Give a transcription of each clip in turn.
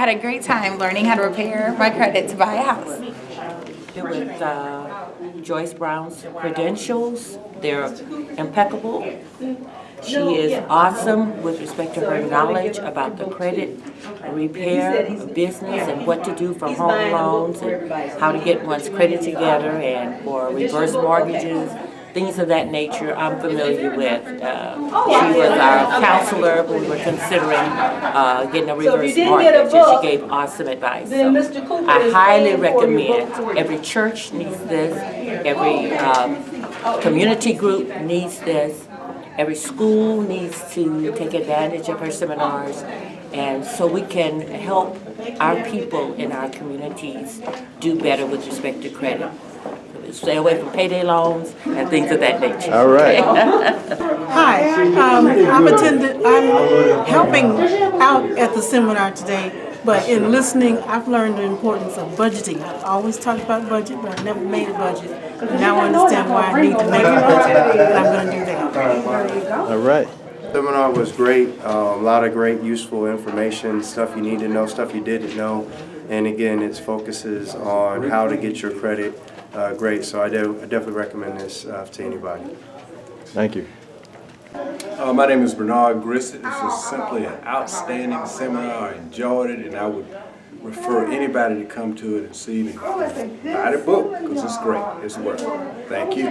had a great time learning how to repair my credit to buy a house. With Joyce Brown's credentials, they're impeccable. She is awesome with respect to her knowledge about the credit repair business and what to do for home loans and how to get one's credit together and for reverse mortgages, things of that nature I'm familiar with. She was our counselor when we were considering getting a reverse mortgage, and she gave awesome advice. So I highly recommend. Every church needs this. Every community group needs this. Every school needs to take advantage of her seminars, and so we can help our people in our communities do better with respect to credit. Stay away from payday loans and things of that nature. All right. Hi, I'm helping out at the seminar today, but in listening, I've learned the importance of budgeting. I've always talked about budget, but I never made a budget. Now I understand why I need to make a budget, and I'm going to do that. All right. The seminar was great. A lot of great, useful information, stuff you need to know, stuff you didn't know, and again, it focuses on how to get your credit great. So I definitely recommend this to anybody. Thank you. My name is Bernard Grissett. This was simply an outstanding seminar. I enjoyed it, and I would refer anybody to come to it and see it and buy the book because it's great. It's worth it. Thank you.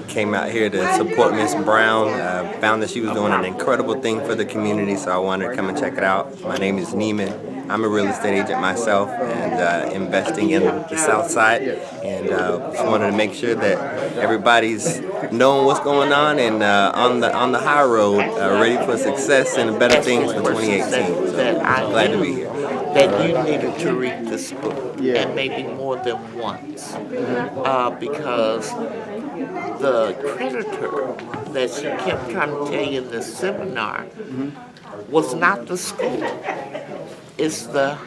Came out here to support Miss Brown. Found that she was doing an incredible thing for the community, so I wanted to come and check it out. My name is Neiman. I'm a real estate agent myself and investing in the South Side, and just wanted to make sure that everybody's knowing what's going on and on the high road, ready for success and better things for 2018. So I'm glad to be here. That you needed to read this book, and maybe more than once, because the creditor that she kept trying to tell you in the seminar was not the school. It's the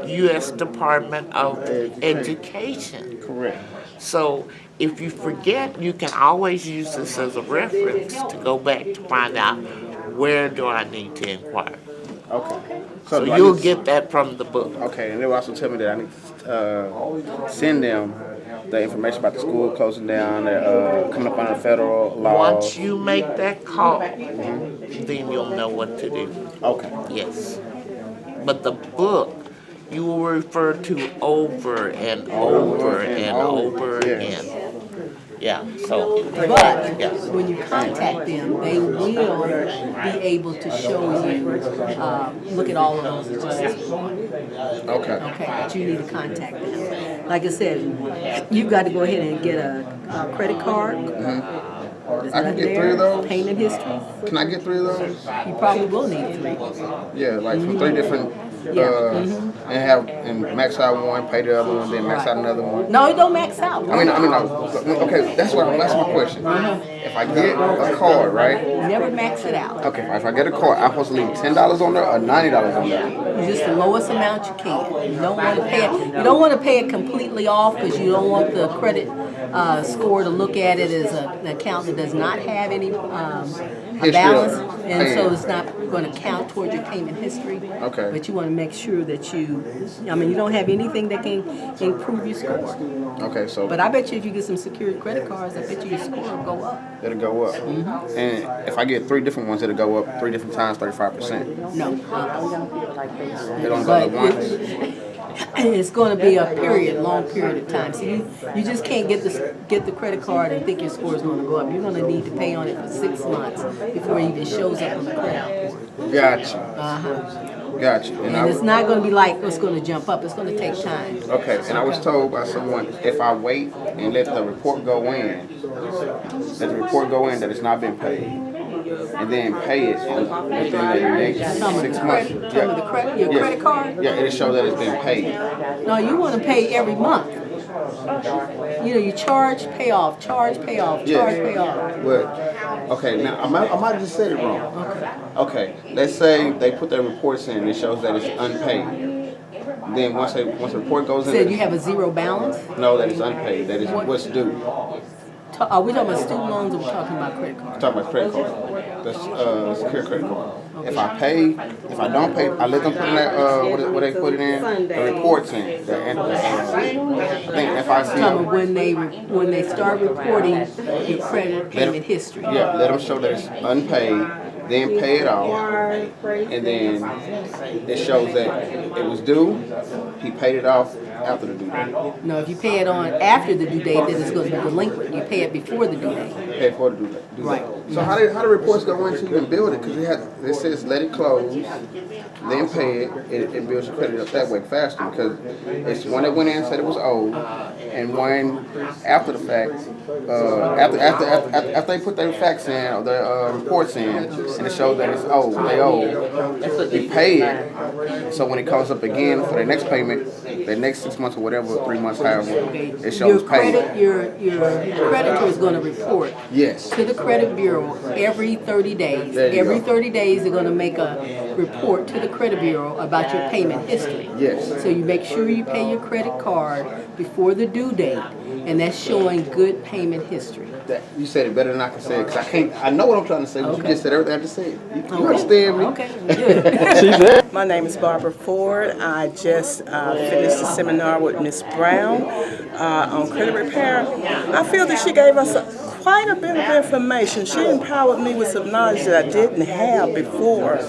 U.S. Department of Education. Correct. So if you forget, you can always use this as a reference to go back to find out where do I need to inquire. Okay. So you'll get that from the book. Okay, and they will also tell me that I need to send them the information about the school closing down, coming up under federal law. Once you make that call, then you'll know what to do. Okay. Yes. But the book, you will refer to over and over and over again. Yeah, so. But when you contact them, they will be able to show you, look at all of those adjustments. Okay. Okay, but you need to contact them. Like I said, you've got to go ahead and get a credit card. I can get 3 of those. Payment history. Can I get 3 of those? You probably will need 3. Yeah, like from 3 different. And max out one, pay the other one, then max out another one. No, it don't max out. I mean, okay, that's my question. If I get a card, right? Never max it out. Okay, if I get a card, I'm supposed to leave $10 on there or $90 on there? Just the lowest amount you can. You don't want to pay it. You don't want to pay it completely off because you don't want the credit score to look at it as an account that does not have any balance, and so it's not going to count towards your payment history. Okay. But you want to make sure that you don't have anything that can improve your score. Okay, so. But I bet you if you get some secured credit cards, I bet you your score will go up. It'll go up. And if I get 3 different ones, it'll go up 3 different times, 35%. No. It don't go up once. It's going to be a long period of time. So you just can't get the credit card and think your score is going to go up. You're going to need to pay on it for 6 months before it even shows up on the credit report. Gotcha. Gotcha. And it's not going to be like it's going to jump up. It's going to take time. Okay. And I was told by someone if I wait and let the report go in, that it's not been paid, and then pay it within the next 6 months. Your credit card? Yeah, it'll show that it's been paid. No, you want to pay every month. You charge, pay off, charge, pay off, charge, pay off. But okay, now I might have just said it wrong. Okay, let's say they put their reports in and it shows that it's unpaid. Then once the report goes in, said you have a 0 balance? No, that it's unpaid. That is what's due. Are we talking about student loans or we're talking about credit cards? We're talking about credit cards. the secure credit card. If I pay, if I don't pay, I let them put in that what they put it in, the reports in. I think FIC. When they start reporting your credit payment history. Yeah, let them show that it's unpaid, then pay it off, and then it shows that it was due. He paid it off after the due date. No, if you pay it on after the due date, then it's going to be delinquent. You pay it before the due date. Pay it before the due date. Right. So how the reports go into you and build it? Because it says let it close, then pay it. It builds your credit up that way faster because it's one that went in and said it was owed, and one after the fact, after they put their facts in or their reports in, and it shows that it's owed, they owe. You pay it, so when it comes up again for the next payment, the next 6 months or whatever, 3 months, however, it shows paid. Your creditor is going to report Yes. to the credit bureau every 30 days. There you Every go. 30 days, they're going to make a report to the credit bureau about your payment history. Yes. So you make sure you pay your credit card before the due date, and that's showing good payment history. You said it better than I can say it because I can't. I know what I'm trying to say, but you just said everything I just said. You understand me? Okay, good. My name is Barbara Ford. I just finished a seminar with Ms. Brown on credit repair. I feel that she gave us quite a bit of information. She empowered me with some knowledge that I didn't have before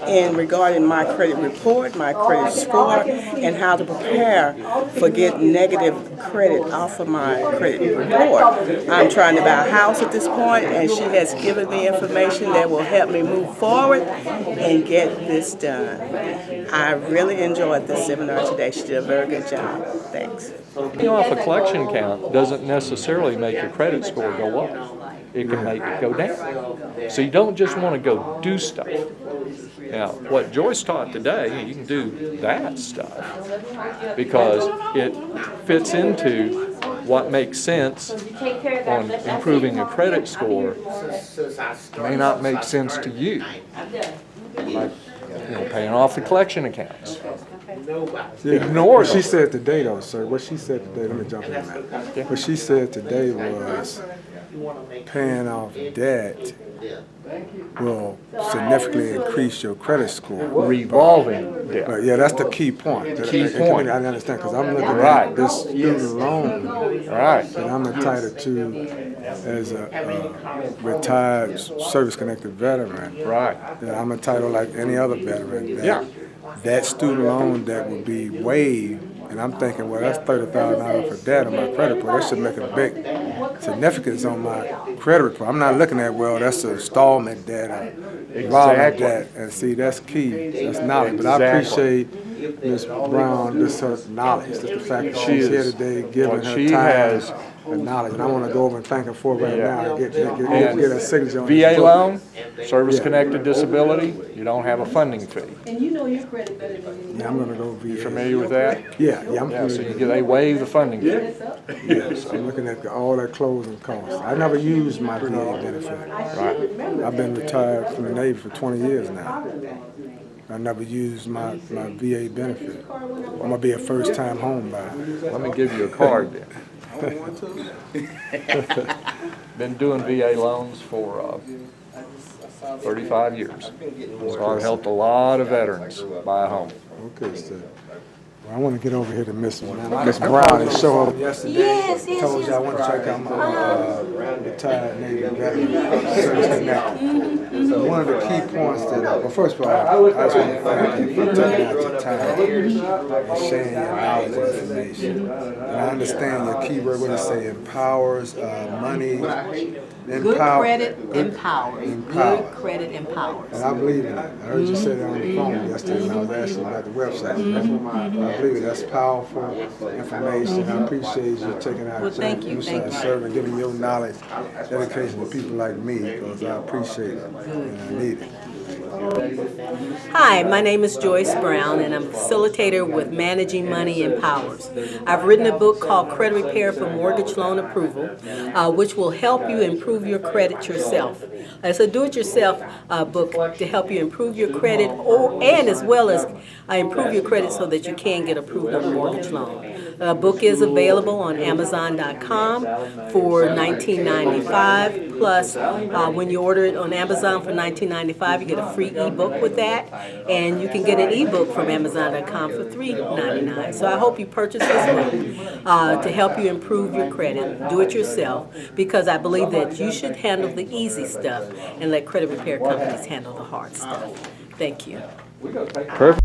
in regarding my credit report, my credit score, and how to prepare for getting negative credit off of my credit report. I'm trying to buy a house at this point, and she has given me information that will help me move forward and get this done. I really enjoyed this seminar today. She did a very good job. Thanks. Paying off a collection account doesn't necessarily make your credit score go up. It can make it go down. So you don't just want to go do stuff. Now, what Joyce taught today, you can do that stuff because it fits into what makes sense on improving a credit score may not make sense to you. Like, paying off the collection accounts. Ignore What she them. said today, though, sir, what she said today, let me jump in that. What she said today was paying off debt will significantly increase your credit score. Revolving debt. But yeah, that's the key point. Key point. I understand, because I'm looking Right. at this student loan Right. that I'm entitled to as a retired service-connected veteran. Right. That I'm entitled like any other veteran. That Yeah. That student loan that would be waived, and I'm thinking, well, that's $30,000 for debt on my credit report. That should make a big significance on my credit report. I'm not looking at, well, that's an installment debt or revolving Exactly. debt. And see, that's key. That's knowledge. But I Exactly. appreciate Ms. Brown, this her knowledge, just the fact that She she's here is. today, giving What her she time has- and knowledge. And I want to go over and thank her for it right Yeah. now. And get And a signature on VA this book. loan, service-connected disability, you don't have a funding fee. And you know your credit better than Yeah, I'm going to go VA. You familiar with that? Yeah, I'm Yeah, so familiar. they waive the funding fee. Yes, I'm looking at all that closing costs. I never used my VA benefit. Right. I've been retired from the Navy for 20 years now. I never used my VA benefit. I'm gonna be a first-time home buyer. Let me give you a card then. Been doing VA loans for 35 years. So I've helped a lot of veterans buy a home. Okay, so well, I want to get over here to Miss Brown and show her yesterday. Yes, Told you I want to check out my retired Navy veteran service connected. So one of the key points that, well, first of all, I just want to thank you for taking out your time and sharing your knowledge and information. And I understand your key word when you say empowers, money, Good credit empowers. Empower. Good credit empowers. And I believe in that. I heard you say that on the phone yesterday when I was asking about the website. I believe it. That's powerful information. I appreciate you taking out Well, time thank to you, do something, serving, giving your knowledge, dedication to people like me, because I appreciate it and I need it. Hi, my name is Joyce Brown, and I'm a facilitator with Managing Money Empowers. I've written a book called Credit Repair for Mortgage Loan Approval, which will help you improve your credit yourself. It's a do-it-yourself book to help you improve your credit, and as well as improve your credit so that you can get approved on a mortgage loan. The book is available on Amazon.com for $19.95. Plus, when you order it on Amazon for $19.95, you get a free ebook with that, and you can get an ebook from Amazon.com for $3.99. So I hope you purchase this book to help you improve your credit. Do it yourself, because I believe that you should handle the easy stuff and let credit repair companies handle the hard stuff. Thank you. Perfect.